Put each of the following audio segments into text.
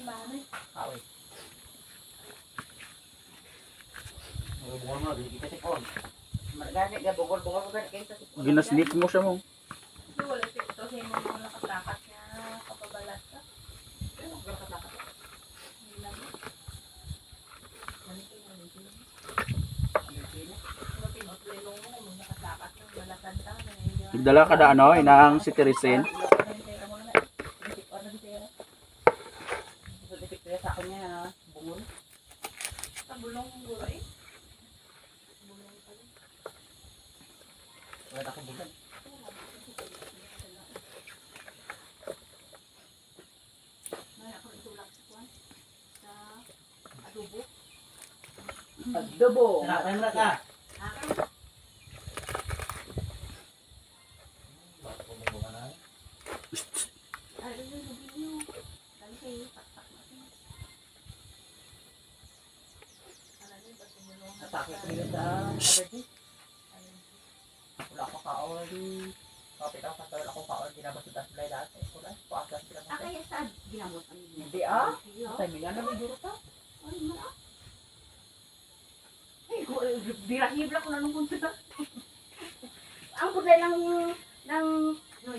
Away. Bunga mo, di kita sikon. Margani ka bugol-bugol ko gani kaysa sikon. Ginaslit mo siya mo. Wala siya ito sa mga nakatakat niya kapabalat ka. Ano ba ka? Nagdala ka na ano, inaang si Teresin. Sa akin niya, bungol. Tabulong gulay. Bulong pala. Wala akong bulan. Maya ako itulak sa kwan. Sa adobo. Adobo. Tayo mo na ka. Atake ko nila sa allergy. Wala akong kaawal di. Kapit ako sa wala akong kaawal. Ginabas sa daslay dati. Wala. Paasas sila mo. Kaya saan ginamot ang inyo? Hindi ah. Sa mga na may duro ta. Ay, mara. Ay, birahibla ko na nung punta. Ang kulay ng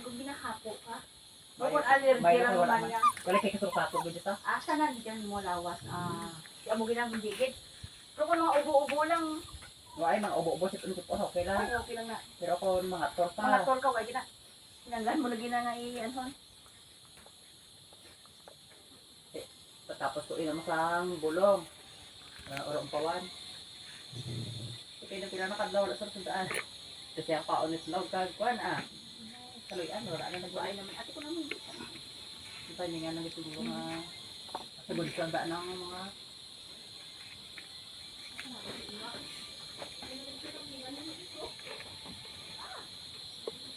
kung binahapo ka. Bukod allergy lang naman niya. Wala kayo kasurkato ko dito. Asa na dyan mo lawas? Kaya mo ginang digit. Pero kung mga ubo-ubo lang, Wala mga ubo-ubo sa tulog ko. Okay lang. ay okay lang na. Pero ako mga torta. Mga tol ka, wala gina. Sinanggan mo na gina nga i-anson. Tapos ko inam sang bulong. Orong pawan. Okay na pila nakadlaw wala sa sundaan. Kasi ang paon is log kagkuan ah. Kaloyan wala na nagwaay naman. Ate ko naman. Ito nga nang ito mga sabon sa daan ng mga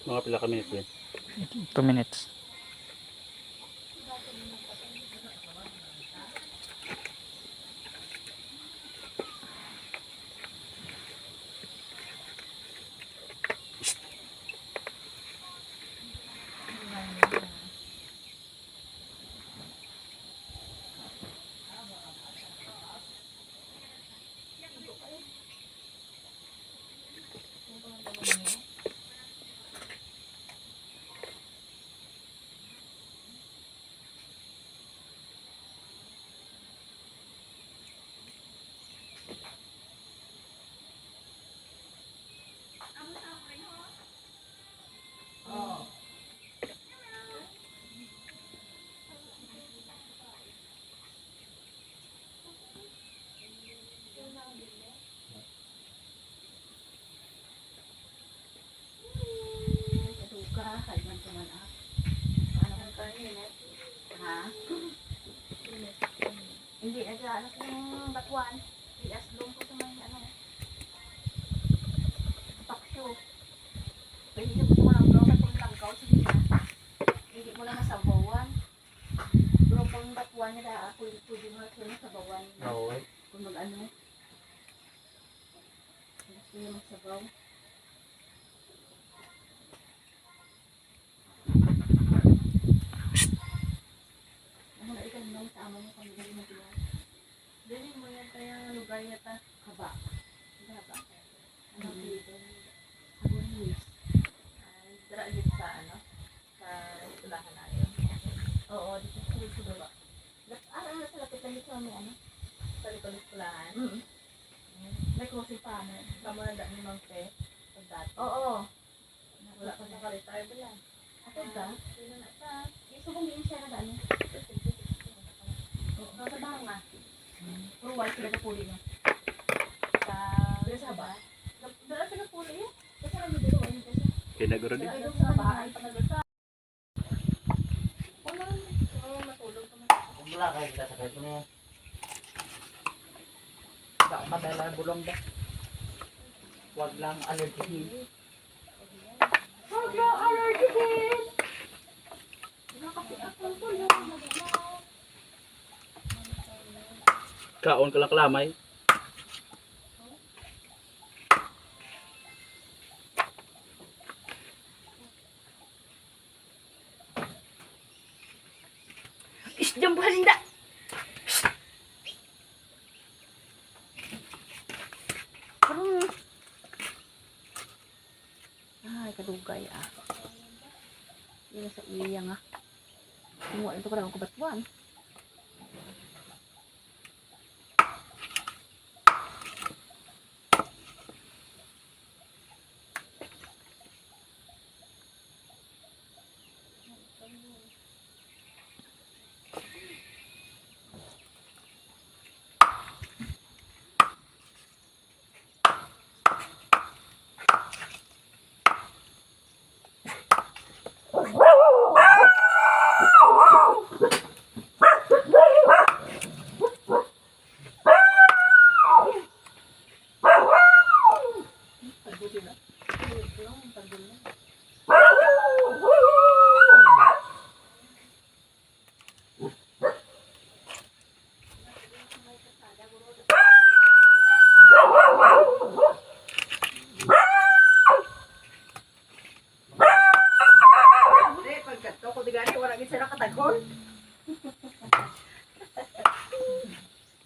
Mga pila ka minutes yan? 2 minutes. Hindi, nag-anak ng batuan. Ias-long ko sa may paksyo. Pwede na gusto mo lang daw sa langkaw. Sige na. Hindi mo lang masabawan. Pero kung batuan nila, pwede mo lang masabawan. Oo. Kung mag-ano. Gusto nyo magsabaw. Ano na ikan lang sa amo mo kung hindi mo bilang. Dali mo yan kaya lugar niya ta. Haba. Haba. Ano dito? Agonis. Dara dito sa sa tulahan na yun. Oo, dito sa baba. Sa lapit lang dito may Sa likod ng tulahan. May crossing pa mo. Tama na daan ni Mang Pe. Pag dati. Oo. Wala pa naka-retire ba yan? Ako ba? Sino na siya? Gusto kong din siya na gano'n. Sa bahay nga. Puro white sila na puli niya. Sa ba? Dala sila puli yun. Kasi namin dito ayun kasi. Kinaguro din. Ay, sa bahay pa nagasa. Matulog ka man. Kung wala kayo kita sa kayo na yan. Baka madala bulong ba? Huwag lang allergy. Huwag lang allergy din! Nakasiakal ko lang. Kaon ka lang kalamay. Isdang palinda! Yun sa iya nga. Kumuha ito ko lang ang kabatuan. Hindi, pagkato ko di gani wala gid sila katagol.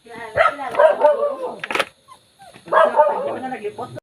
Kilala. Hindi man na naglipot.